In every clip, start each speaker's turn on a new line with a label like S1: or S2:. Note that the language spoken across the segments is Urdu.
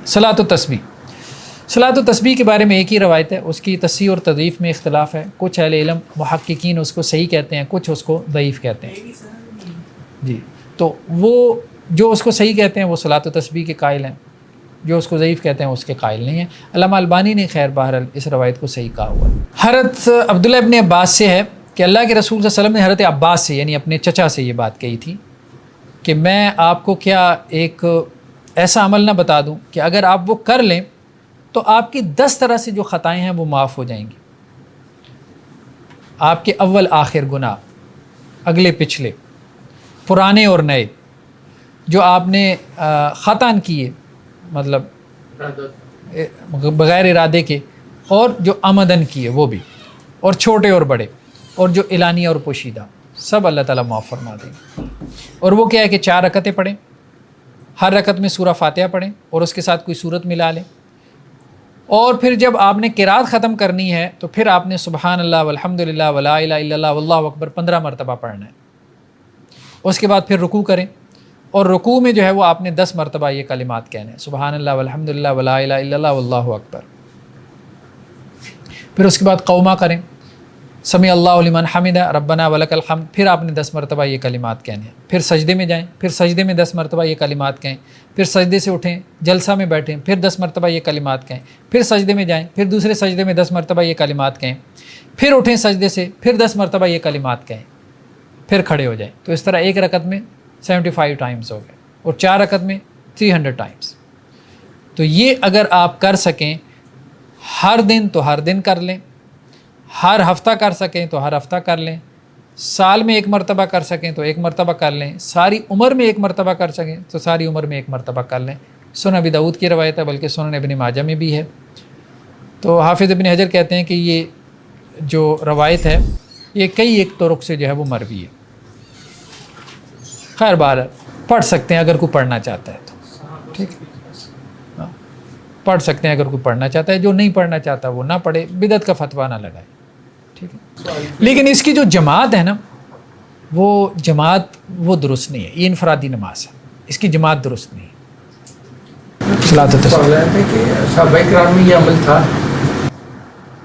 S1: صلاۃ و تسبیح، صلاۃ و تسبیح کے بارے میں ایک ہی روایت ہے، اس کی تصحیح اور تضعیف میں اختلاف ہے، کچھ اہل علم محققین اس کو صحیح کہتے ہیں، کچھ اس کو ضعیف کہتے ہیں۔ جی، تو وہ جو اس کو صحیح کہتے ہیں وہ صلاۃ و تسبیح کے قائل ہیں، جو اس کو ضعیف کہتے ہیں اس کے قائل نہیں ہیں۔ علامہ البانی نے خیر بہرحال اس روایت کو صحیح کہا ہوا ہے۔ حضرت عبداللہ ابن عباس سے ہے کہ اللہ کے رسول صلی اللہ علیہ وسلم نے حضرت عباس سے یعنی اپنے چچا سے یہ بات کہی تھی کہ میں آپ کو کیا ایک ایسا عمل نہ بتا دوں کہ اگر آپ وہ کر لیں تو آپ کی 10 طرح سے جو خطائیں ہیں وہ معاف ہو جائیں گی، آپ کے اول آخر گناہ، اگلے پچھلے، پرانے اور نئے، جو آپ نے خطاً کیے مطلب بغیر ارادے کے، اور جو عمدن کیے وہ بھی، اور چھوٹے اور بڑے، اور جو اعلانیہ اور پوشیدہ، سب اللہ تعالیٰ معاف فرما دیں گے۔ اور وہ کیا ہے کہ 4 رکعتیں پڑھیں، ہر رکعت میں سورہ فاتحہ پڑھیں اور اس کے ساتھ کوئی سورت ملا لیں، اور پھر جب آپ نے قرات ختم کرنی ہے تو پھر آپ نے سبحان اللہ والحمد للہ ولا الہ الا اللہ واللہ اکبر 15 مرتبہ پڑھنا ہے۔ اس کے بعد پھر رکوع کریں، اور رکوع میں جو ہے وہ آپ نے 10 مرتبہ یہ کلمات کہنے ہیں، سبحان اللہ والحمد للہ ولا الہ الا اللہ واللہ اکبر۔ پھر اس کے بعد قومہ کریں، سمع اللہ لمن حمدہ ربنا ولک الحمد، پھر آپ نے 10 مرتبہ یہ کلمات کہنے ہیں۔ پھر سجدے میں جائیں، پھر سجدے میں 10 مرتبہ یہ کلمات کہیں، پھر سجدے سے اٹھیں، جلسہ میں بیٹھیں، پھر 10 مرتبہ یہ کلمات کہیں، پھر سجدے میں جائیں، پھر دوسرے سجدے میں 10 مرتبہ یہ کلمات کہیں، پھر اٹھیں سجدے سے، پھر 10 مرتبہ یہ کلمات کہیں، پھر کھڑے ہو جائیں۔ تو اس طرح ایک رکعت میں 75 ٹائمز ہو گئے، اور 4 رکعت میں 300 ٹائمز۔ تو یہ اگر آپ کر سکیں ہر دن تو ہر دن کر لیں، ہر ہفتہ کر سکیں تو ہر ہفتہ کر لیں، سال میں 1 مرتبہ کر سکیں تو 1 مرتبہ کر لیں، ساری عمر میں 1 مرتبہ کر سکیں تو ساری عمر میں 1 مرتبہ کر لیں۔ سنن ابی داؤد کی روایت ہے، بلکہ سنن ابن ماجہ میں بھی ہے۔ تو حافظ ابن حجر کہتے ہیں کہ یہ جو روایت ہے یہ کئی ایک طرق سے جو ہے وہ مروی ہے۔ خیر بار پڑھ سکتے ہیں اگر کوئی پڑھنا چاہتا ہے تو ٹھیک ہے، ہاں پڑھ سکتے ہیں اگر کوئی پڑھنا چاہتا ہے، جو نہیں پڑھنا چاہتا وہ نہ پڑھے، بدعت کا فتویٰ نہ لگائے، ٹھیک ہے۔ لیکن اس کی جو جماعت ہے نا وہ جماعت وہ درست نہیں ہے، یہ انفرادی نماز ہے، اس کی جماعت درست نہیں ہے۔
S2: صحابہ کرام میں یہ عمل تھا؟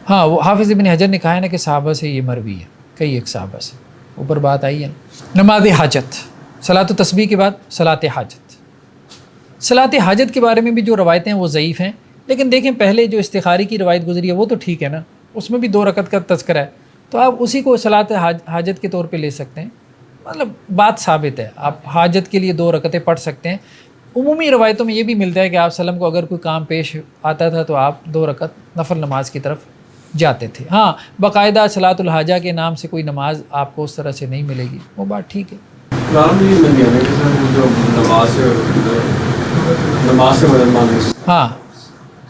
S1: ہاں، وہ حافظ ابن حجر نے کہا ہے نا کہ صحابہ سے یہ مروی ہے، کئی ایک صحابہ سے، اوپر بات آئی ہے نا۔ نماز حاجت، صلاۃ و تسبیح کے بعد صلاۃ حاجت۔ صلاۃ حاجت کے بارے میں بھی جو روایتیں ہیں وہ ضعیف ہیں، لیکن دیکھیں پہلے جو استخاری کی روایت گزری ہے وہ تو ٹھیک ہے نا، اس میں بھی 2 رکعت کا تذکرہ ہے، تو آپ اسی کو صلاۃ حاجت کے طور پہ لے سکتے ہیں، مطلب بات ثابت ہے، آپ حاجت کے لیے 2 رکعتیں پڑھ سکتے ہیں۔ عمومی روایتوں میں یہ بھی ملتا ہے کہ آپ وسلم کو اگر کوئی کام پیش آتا تھا تو آپ 2 رکعت نفل نماز کی طرف جاتے تھے۔ ہاں باقاعدہ صلاۃ الحاجہ کے نام سے کوئی نماز آپ کو اس طرح سے نہیں ملے گی، وہ بات ٹھیک ہے۔ ہاں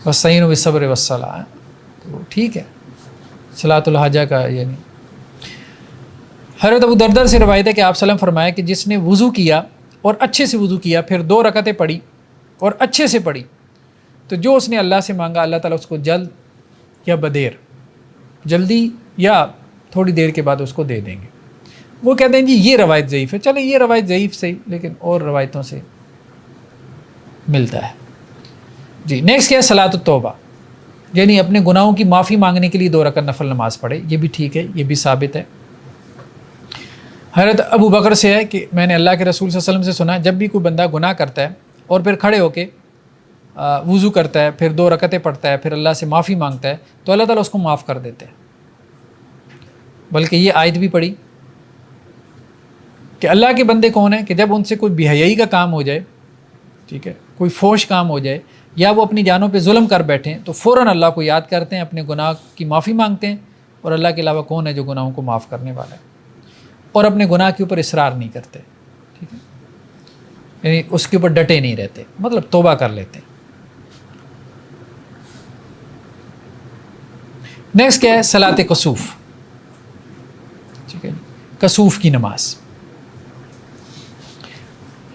S1: وَاسْتَعِینُوا بِالصَّبْرِ وَالصَّلَاةِ، تو ٹھیک ہے صلاۃ الحاجہ کا یعنی۔ حضرت ابو دردر سے روایت ہے کہ آپ وسلم فرمایا کہ جس نے وضو کیا اور اچھے سے وضو کیا، پھر 2 رکعتیں پڑھی اور اچھے سے پڑھی، تو جو اس نے اللہ سے مانگا اللہ تعالیٰ اس کو جلد یا بدیر، جلدی یا تھوڑی دیر کے بعد اس کو دے دیں گے۔ وہ کہتے ہیں جی یہ روایت ضعیف ہے، چلیں یہ روایت ضعیف صحیح، لیکن اور روایتوں سے ملتا ہے۔ جی نیکسٹ کیا ہے صلاۃ التوبہ، یعنی اپنے گناہوں کی معافی مانگنے کے لیے 2 رکعت نفل نماز پڑھے، یہ بھی ٹھیک ہے، یہ بھی ثابت ہے۔ حضرت ابو بکر سے ہے کہ میں نے اللہ کے رسول صلی اللہ علیہ وسلم سے سنا جب بھی کوئی بندہ گناہ کرتا ہے اور پھر کھڑے ہو کے وضو کرتا ہے، پھر 2 رکعتیں پڑھتا ہے، پھر اللہ سے معافی مانگتا ہے تو اللہ تعالیٰ اس کو معاف کر دیتے ہیں۔ بلکہ یہ آیت بھی پڑھی کہ اللہ کے بندے کون ہیں کہ جب ان سے کوئی بے حیائی کا کام ہو جائے، ٹھیک ہے، کوئی فوش کام ہو جائے یا وہ اپنی جانوں پہ ظلم کر بیٹھیں تو فوراً اللہ کو یاد کرتے ہیں، اپنے گناہ کی معافی مانگتے ہیں، اور اللہ کے علاوہ کون ہے جو گناہوں کو معاف کرنے والا ہے، اور اپنے گناہ کے اوپر اصرار نہیں کرتے، ٹھیک ہے، یعنی اس کے اوپر ڈٹے نہیں رہتے، مطلب توبہ کر لیتے ہیں۔ نیکسٹ کیا ہے صلاۃ کسوف، ٹھیک ہے، کسوف کی نماز،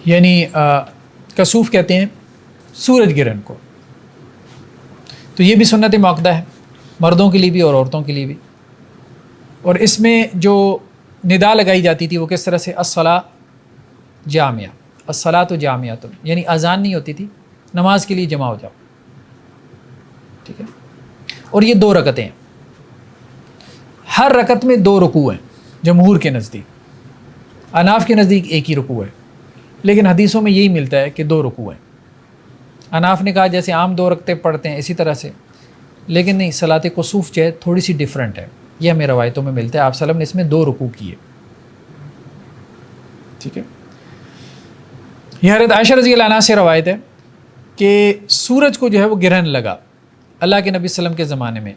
S1: یعنی کسوف کہتے ہیں سورج گرہن کو، تو یہ بھی سنت موقدہ ہے مردوں کے لیے بھی اور عورتوں کے لیے بھی، اور اس میں جو ندا لگائی جاتی تھی وہ کس طرح سے الصلاۃ جامعہ، الصلاۃ جامعۃ، یعنی اذان نہیں ہوتی تھی، نماز کے لیے جمع ہو جاؤ، ٹھیک ہے. اور یہ 2 رکعتیں ہیں. ہر رکعت میں 2 رکوع ہیں جمہور کے نزدیک. اناف کے نزدیک ایک ہی رکوع ہے، لیکن حدیثوں میں یہی ملتا ہے کہ 2 رکوع ہیں. اناف نے کہا جیسے عام 2 رکعتیں پڑھتے ہیں اسی طرح سے، لیکن نہیں، صلاۃ کسوف جو ہے تھوڑی سی ڈیفرنٹ ہے. یہ ہمیں روایتوں میں ملتا ہے. آپ صلی اللہ علیہ وسلم نے اس میں 2 رکوع کیے. ٹھیک ہے. یہ حضرت عائشہ رضی اللہ عنہا سے روایت ہے کہ سورج کو جو ہے وہ گرہن لگا اللہ کے نبی صلی اللہ علیہ وسلم کے زمانے میں.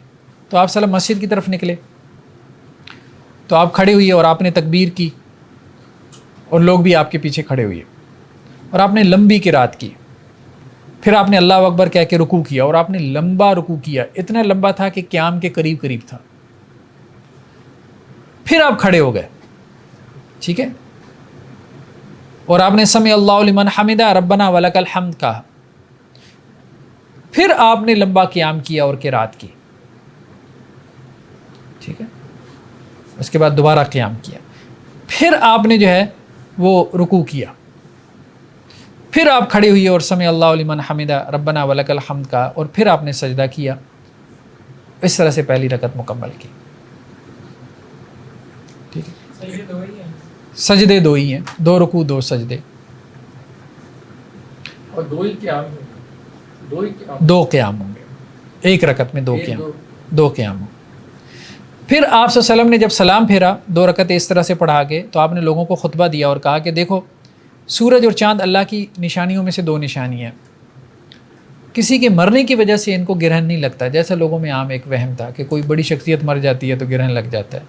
S1: تو آپ صلی اللہ علیہ وسلم مسجد کی طرف نکلے تو آپ کھڑے ہوئے اور آپ نے تکبیر کی اور لوگ بھی آپ کے پیچھے کھڑے ہوئے اور آپ نے لمبی قرات کی. پھر آپ نے اللہ اکبر کہہ کے رکوع کیا اور آپ نے لمبا رکوع کیا، اتنا لمبا تھا کہ قیام کے قریب قریب تھا. پھر آپ کھڑے ہو گئے. ٹھیک ہے. اور آپ نے سمع اللہ لمن حمدہ ربنا ولک الحمد کہا. پھر آپ نے لمبا قیام کیا اور قرات کی. ٹھیک ہے. اس کے بعد دوبارہ قیام کیا. پھر آپ نے جو ہے وہ رکوع کیا. پھر آپ کھڑے ہوئے اور سمع اللہ لمن حمدہ ربنا ولک الحمد کہا اور پھر آپ نے سجدہ کیا. اس طرح سے پہلی رکعت مکمل کی. ٹھیک ہے. سجدے 2 ہی ہیں، 2 رکوع 2 سجدے.
S2: اور 2 ہی قیام
S1: 2 قیام ہوں گے. ایک رکعت میں 2 قیام، 2 قیام ہوں. پھر آپ صلی اللہ علیہ وسلم نے جب سلام پھیرا 2 رکعتیں اس طرح سے پڑھا کے تو آپ نے لوگوں کو خطبہ دیا اور کہا کہ دیکھو سورج اور چاند اللہ کی نشانیوں میں سے 2 نشانی ہیں. کسی کے مرنے کی وجہ سے ان کو گرہن نہیں لگتا، جیسا لوگوں میں عام ایک وہم تھا کہ کوئی بڑی شخصیت مر جاتی ہے تو گرہن لگ جاتا ہے،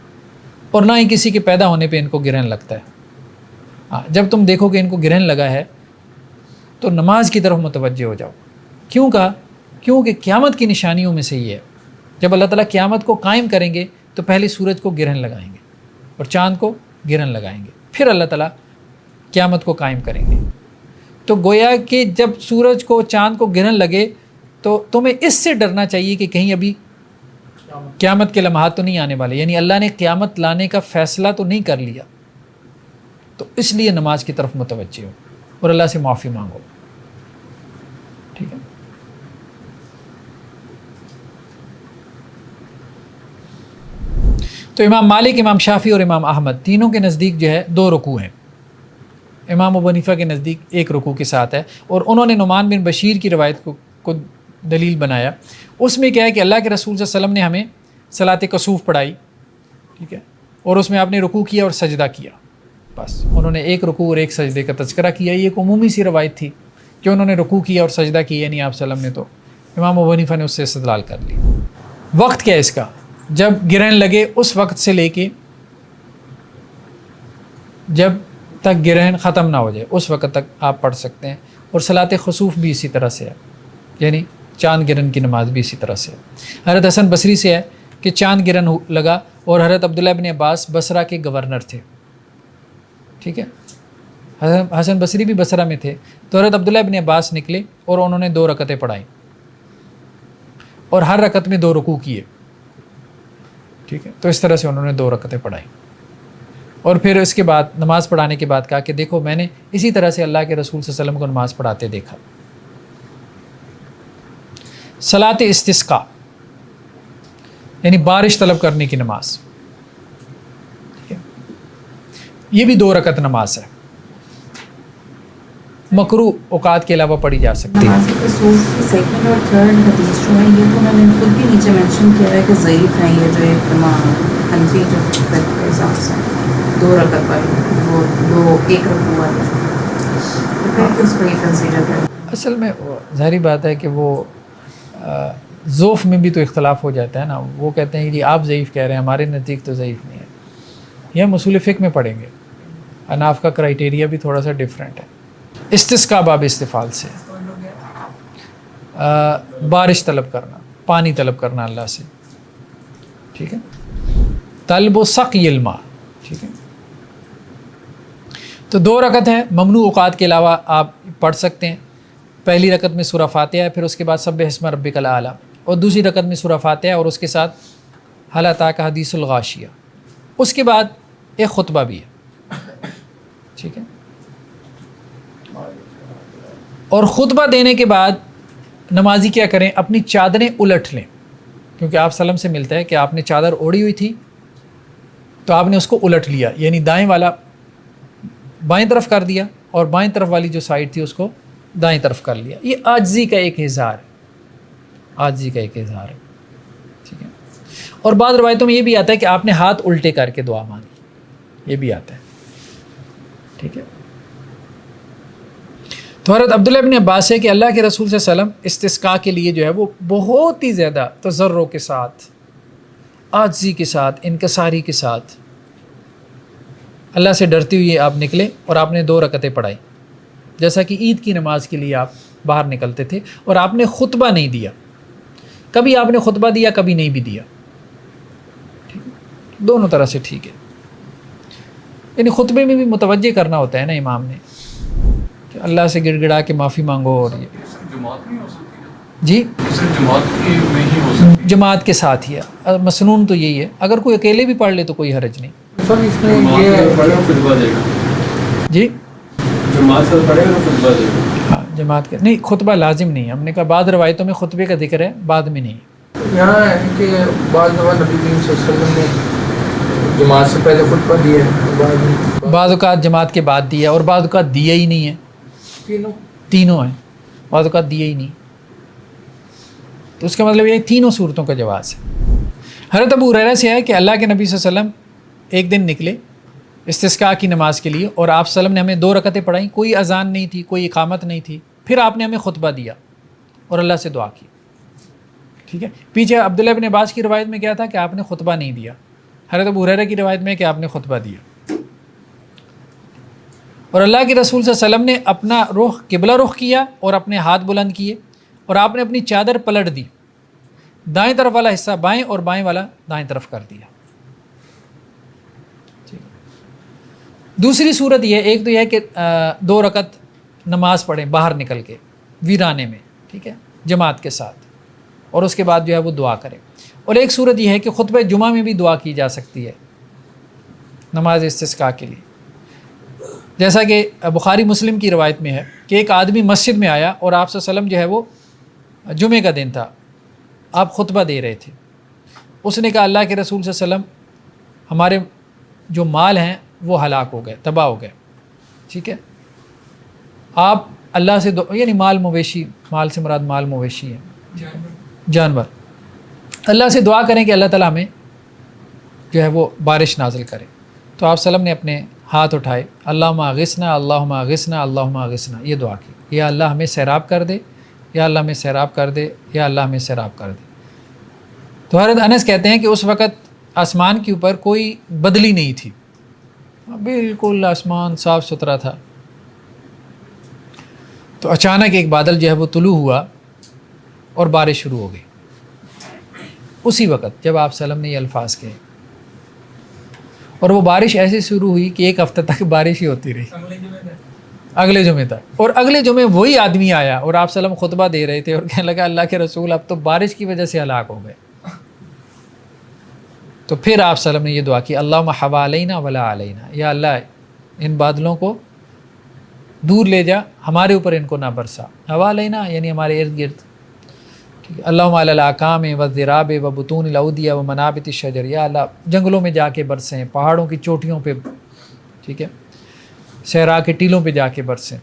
S1: اور نہ ہی کسی کے پیدا ہونے پہ ان کو گرہن لگتا ہے. جب تم دیکھو کہ ان کو گرہن لگا ہے تو نماز کی طرف متوجہ ہو جاؤ. کیوں کہا؟ کیونکہ قیامت کی نشانیوں میں سے یہ ہے. جب اللہ تعالیٰ قیامت کو قائم کریں گے تو پہلے سورج کو گرہن لگائیں گے اور چاند کو گرہن لگائیں گے، پھر اللہ تعالیٰ قیامت کو قائم کریں گے. تو گویا کہ جب سورج کو چاند کو گرہن لگے تو تمہیں اس سے ڈرنا چاہیے کہ کہیں ابھی قیامت کے لمحات تو نہیں آنے والے، یعنی اللہ نے قیامت لانے کا فیصلہ تو نہیں کر لیا. تو اس لیے نماز کی طرف متوجہ ہو اور اللہ سے معافی مانگو. ٹھیک ہے. تو امام مالک، امام شافعی اور امام احمد تینوں کے نزدیک جو ہے 2 رکوع ہیں. امام ابو حنیفہ کے نزدیک 1 رکوع کے ساتھ ہے، اور انہوں نے نعمان بن بشیر کی روایت کو دلیل بنایا. اس میں کیا ہے کہ اللہ کے رسول صلی اللہ علیہ وسلم نے ہمیں صلاۃ کسوف پڑھائی. ٹھیک ہے. اور اس میں آپ نے رکوع کیا اور سجدہ کیا. بس انہوں نے 1 رکوع اور 1 سجدے کا تذکرہ کیا. یہ ایک عمومی سی روایت تھی کہ انہوں نے رکوع کیا اور سجدہ کیا، یعنی آپ صلی اللہ علیہ وسلم نے. تو امام ابو حنیفہ نے اس سے استدلال کر لی. وقت کیا ہے اس کا؟ جب گرہن لگے اس وقت سے لے کے جب تک گرہن ختم نہ ہو جائے اس وقت تک آپ پڑھ سکتے ہیں. اور صلاۃ خسوف بھی اسی طرح سے ہے، یعنی چاند گرہن کی نماز بھی اسی طرح سے ہے. حضرت حسن بصری سے ہے کہ چاند گرہن لگا اور حضرت عبداللہ ابن عباس بصرہ کے گورنر تھے. ٹھیک ہے. حسن بصری بھی بصرہ میں تھے. تو حضرت عبداللہ ابن عباس نکلے اور انہوں نے 2 رکعتیں پڑھائیں اور ہر رکعت میں 2 رکوع کیے. ٹھیک ہے. تو اس طرح سے انہوں نے 2 رکعتیں پڑھائیں اور پھر اس کے بعد نماز پڑھانے کے بعد کہا کہ دیکھو میں نے اسی طرح سے اللہ کے رسول صلی اللہ علیہ وسلم کو نماز پڑھاتے دیکھا. صلاۃ استسقاء یعنی بارش طلب کرنے کی نماز، ٹھیک ہے. یہ بھی 2 رکعت نماز ہے، مکروہ اوقات کے علاوہ پڑھی جا سکتی ہے.
S3: نماز کسوف کی 2nd اور 3rd حدیث جو ہے یہ تو انہوں نے خود بھی نیچے مینشن کیا ہے کہ ضعیف ہیں. یہ جو ایک امام حنفی جو فقہ کے حساب سے 2 رکعت والی وہ 1 رکوع والی پھر اس کو یہ کنسیڈر کریں. اصل
S1: میں ظاہری بات ہے کہ وہ ذوف میں بھی تو اختلاف ہو جاتا ہے نا. وہ کہتے ہیں کہ آپ ضعیف کہہ رہے ہیں، ہمارے نزدیک تو ضعیف نہیں ہے. یہ ہم اصول فقہ میں پڑھیں گے. اناف کا کرائٹیریا بھی تھوڑا سا ڈیفرنٹ ہے. استسقاء باب استفعال سے بارش طلب کرنا، پانی طلب کرنا اللہ سے. ٹھیک ہے. طلب و سقی الماء. ٹھیک ہے. تو 2 رکعت ہیں، ممنوع اوقات کے علاوہ آپ پڑھ سکتے ہیں. پہلی رکعت میں سورہ فاتحہ ہے، پھر اس کے بعد سبح اسم ربک الاعلیٰ، اور دوسری رکعت میں سورہ فاتحہ اور اس کے ساتھ هل اتاک حدیث الغاشیہ. اس کے بعد ایک خطبہ بھی ہے. ٹھیک ہے. اور خطبہ دینے کے بعد نمازی کیا کریں؟ اپنی چادریں الٹ لیں، کیونکہ آپ سلم سے ملتا ہے کہ آپ نے چادر اوڑھی ہوئی تھی تو آپ نے اس کو الٹ لیا، یعنی دائیں والا بائیں طرف کر دیا اور بائیں طرف والی جو سائڈ تھی اس کو دائیں طرف کر لیا۔ یہ عاجزی کا ایک اظہار ہے، عاجزی کا ایک اظہار ہے، ٹھیک ہے۔ اور بعض روایتوں میں یہ بھی آتا ہے کہ آپ نے ہاتھ الٹے کر کے دعا مانگی، یہ بھی آتا ہے، ٹھیک ہے۔ تو حضرت عبداللہ ابن عباس ہے کہ اللہ کے رسول صلی اللہ علیہ وسلم استسقاء کے لیے جو ہے وہ بہت ہی زیادہ تضرع کے ساتھ، عاجزی کے ساتھ، انکساری کے ساتھ اللہ سے ڈرتے ہوئے آپ نکلے اور آپ نے 2 رکعتیں پڑھائی، جیسا کہ عید کی نماز کے لیے آپ باہر نکلتے تھے، اور آپ نے خطبہ نہیں دیا، کبھی آپ نے خطبہ دیا کبھی نہیں بھی دیا، دونوں طرح سے ٹھیک ہے۔ یعنی خطبے میں بھی متوجہ کرنا ہوتا ہے نا امام نے کہ اللہ سے گڑ گڑا کے معافی مانگو، اور یہ
S2: جماعت نہیں ہو سکتی
S1: جی
S2: صرف جماعت کی میں ہی ہو سکتی
S1: جماعت کے ساتھ ہی ہے، مسنون تو یہی ہے، اگر کوئی اکیلے بھی پڑھ لے تو کوئی حرج نہیں۔
S2: سر اس میں یہ
S4: خطبہ دے گا،
S1: جی
S4: جماعت سے پڑھے گا خطبہ دے گا،
S1: ہاں جماعت کے نہیں، خطبہ لازم نہیں ہے، ہم نے کہا بعض روایتوں میں خطبے کا ذکر ہے، بعد میں نہیں۔
S2: یہاں ہے کہ بعض دفعہ نبی کریم صلی اللہ علیہ وسلم نے جماعت سے پہلے خطبہ دیا ہے، بعد میں
S1: بعض اوقات جماعت کے بعد دیا اور بعض اوقات دیا ہی نہیں ہے، تینوں ہیں، بعض اوقات دیا ہی نہیں، تو اس کا مطلب یہ تینوں صورتوں کا جواز ہے۔ حضرت ابو ہریرہ سے ہے کہ اللہ کے نبی صلی اللہ علیہ وسلم ایک دن نکلے استسقاء کی نماز کے لیے، اور آپ صلی اللہ علیہ وسلم نے ہمیں 2 رکعتیں پڑھائیں، کوئی اذان نہیں تھی، کوئی اقامت نہیں تھی، پھر آپ نے ہمیں خطبہ دیا اور اللہ سے دعا کی، ٹھیک ہے۔ پیچھے عبداللہ ابن عباس کی روایت میں کیا تھا کہ آپ نے خطبہ نہیں دیا، حضرت ابو ہریرہ کی روایت میں کہ آپ نے خطبہ دیا، اور اللہ کے رسول صلی اللہ علیہ وسلم نے اپنا رخ قبلہ رخ کیا اور اپنے ہاتھ بلند کیے، اور آپ نے اپنی چادر پلٹ دی، دائیں طرف والا حصہ بائیں اور بائیں والا دائیں طرف کر دیا۔ دوسری صورت یہ، ایک تو یہ ہے کہ 2 رکعت نماز پڑھیں باہر نکل کے ویرانے میں، ٹھیک ہے، جماعت کے ساتھ، اور اس کے بعد جو ہے وہ دعا کریں۔ اور ایک صورت یہ ہے کہ خطبہ جمعہ میں بھی دعا کی جا سکتی ہے نماز استسقاء کے لیے، جیسا کہ بخاری مسلم کی روایت میں ہے کہ ایک آدمی مسجد میں آیا اور آپ صلی اللہ علیہ وسلم جو ہے وہ جمعے کا دن تھا، آپ خطبہ دے رہے تھے، اس نے کہا اللہ کے رسول صلی اللہ علیہ وسلم ہمارے جو مال ہیں وہ ہلاک ہو گئے، تباہ ہو گئے، ٹھیک ہے، آپ اللہ سے یعنی مال مویشی، مال سے مراد مال مویشی ہے، جانور، اللہ سے دعا کریں کہ اللہ تعالیٰ ہمیں جو ہے وہ بارش نازل کرے۔ تو آپ وسلم نے اپنے ہاتھ اٹھائے، اللہم اغثنا اللہم اغثنا اللہم اغثنا، یہ دعا کی، یا اللہ ہمیں سیراب کر دے، یا اللہ ہمیں سیراب کر دے، یا اللہ ہمیں سیراب کر دے۔ تو حضرت انس کہتے ہیں کہ اس وقت آسمان کے اوپر کوئی بدلی نہیں تھی، بالکل آسمان صاف ستھرا تھا، تو اچانک ایک بادل جو ہے وہ طلوع ہوا اور بارش شروع ہو گئی، اسی وقت جب آپ وسلم نے یہ الفاظ کہے، اور وہ بارش ایسے شروع ہوئی کہ 1 ہفتہ تک بارش ہی ہوتی رہی، اگلے جمعے تک، اور اگلے جمعے وہی آدمی آیا اور آپ وسلم خطبہ دے رہے تھے اور کہنے لگا اللہ کے رسول اب تو بارش کی وجہ سے ہلاک ہو گئے۔ تو پھر آپ وسلم نے یہ دعا کی، اللہم حوالینا ولا علینا، یا اللہ ان بادلوں کو دور لے جا، ہمارے اوپر ان کو نہ برسا، حوالینا یعنی ہمارے ارد گرد، ٹھیک ہے، اللہم علی الاکام والذراب وبطون الاودیہ ومنابت الشجر، یا اللہ جنگلوں میں جا کے برسیں، پہاڑوں کی چوٹیوں پہ، ٹھیک ہے، صحرا کے ٹیلوں پہ جا کے برسیں۔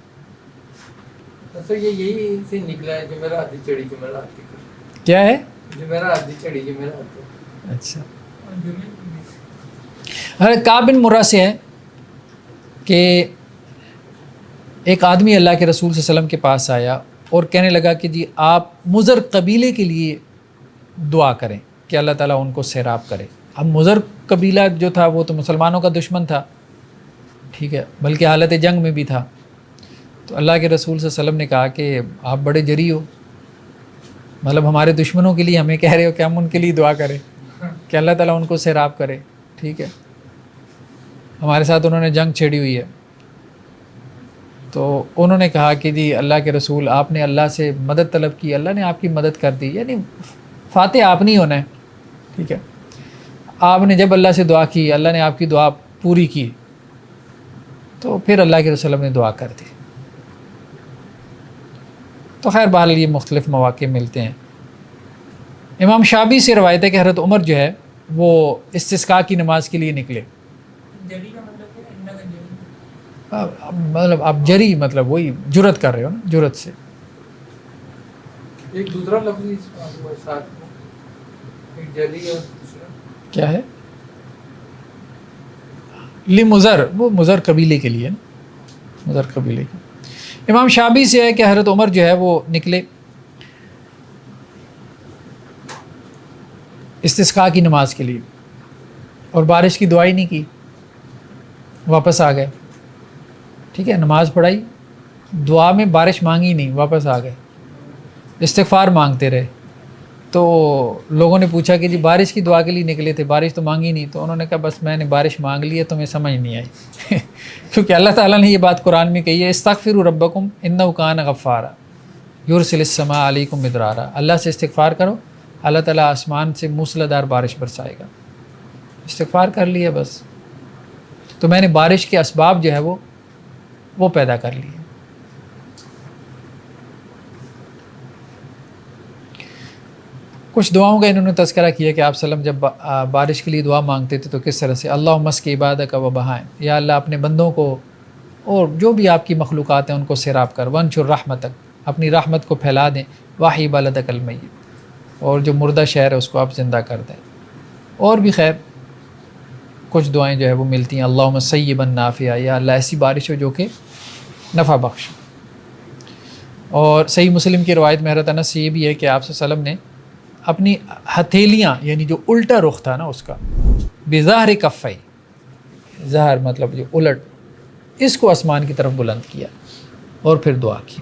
S2: سر یہ یہی سے نکلا ہے جو میرا آدھی چڑھی جو میرا آدھی
S1: کیا ہے؟
S2: جو میرا آدھی چڑھی جو میرا آدھی۔
S1: اچھا، حضرت کعب بن مرہ سے ہے کہ ایک آدمی اللہ کے رسول صلی اللہ علیہ وسلم کے پاس آیا اور کہنے لگا کہ جی آپ مضر قبیلے کے لیے دعا کریں کہ اللہ تعالیٰ ان کو سیراب کرے۔ اب مضر قبیلہ جو تھا وہ تو مسلمانوں کا دشمن تھا، ٹھیک ہے، بلکہ حالت جنگ میں بھی تھا، تو اللہ کے رسول صلی اللہ علیہ وسلم نے کہا کہ آپ بڑے جری ہو، مطلب ہمارے دشمنوں کے لیے ہمیں کہہ رہے ہو کہ ہم ان کے لیے دعا کریں کہ اللہ تعالیٰ ان کو سیراب کرے، ٹھیک ہے، ہمارے ساتھ انہوں نے جنگ چھیڑی ہوئی ہے۔ تو انہوں نے کہا کہ جی اللہ کے رسول آپ نے اللہ سے مدد طلب کی، اللہ نے آپ کی مدد کر دی، یعنی فاتح آپ نہیں ہونا ہے، ٹھیک ہے، آپ نے جب اللہ سے دعا کی اللہ نے آپ کی دعا پوری کی، تو پھر اللہ کے رسول نے دعا کر دی۔ تو خیر بہرحال یہ مختلف مواقع ملتے ہیں. امام شابی سے روایت ہے کہ حضرت عمر جو ہے وہ استسقاء کی نماز کے لیے نکلے. مطلب آپ جری مطلب وہی جرت کر رہے ہو نا, جرت سے.
S2: ایک دوسرا لفظ ساتھ میں ایک جلی اور دوسرا
S1: کیا ہے لمزر, وہ مزر قبیلے کے لیے نا, مزر قبیلے کے. امام شابی سے ہے کہ حضرت عمر جو ہے وہ نکلے استسقاء کی نماز کے لیے اور بارش کی دعائی نہیں کی, واپس آ گئے. ٹھیک ہے, نماز پڑھائی, دعا میں بارش مانگی نہیں, واپس آ گئے, استغفار مانگتے رہے. تو لوگوں نے پوچھا کہ جی بارش کی دعا کے لیے نکلے تھے, بارش تو مانگی نہیں. تو انہوں نے کہا بس میں نے بارش مانگ لی ہے, تمہیں سمجھ نہیں آئی. کیونکہ اللہ تعالیٰ نے یہ بات قرآن میں کہی ہے, استغفروا ربکم انہ کان غفارا یرسل السماء علیکم مدرارا. اللہ سے استغفار کرو, اللہ تعالیٰ آسمان سے موسلادھار بارش برسائے گا. استغفار کر لیا بس. تو میں نے بارش کے اسباب جو ہے وہ پیدا کر لیے. کچھ دعاؤں کا انہوں نے تذکرہ کیا کہ آپ وسلم جب بارش کے لیے دعا مانگتے تھے تو کس طرح سے, اللہم اسقِ عبادک و بہائم, یا اللہ اپنے بندوں کو اور جو بھی آپ کی مخلوقات ہیں ان کو سیراب کر, وانشر رحمتک, اپنی رحمت کو پھیلا دیں, واحی بلدک المیت, اور جو مردہ شہر ہے اس کو آپ زندہ کر دیں. اور بھی خیر کچھ دعائیں جو ہے وہ ملتی ہیں, اللہم صیبا نافعا, یا اللہ ایسی بارش ہو جو کہ نفع بخش. اور صحیح مسلم کی روایت میں حضرت انس سے یہ بھی ہے کہ آپ صلی اللہ علیہ وسلم نے اپنی ہتھیلیاں, یعنی جو الٹا رخ تھا نا اس کا, بظاہر کفئی, ظاہر مطلب جو الٹ, اس کو آسمان کی طرف بلند کیا اور پھر دعا کی.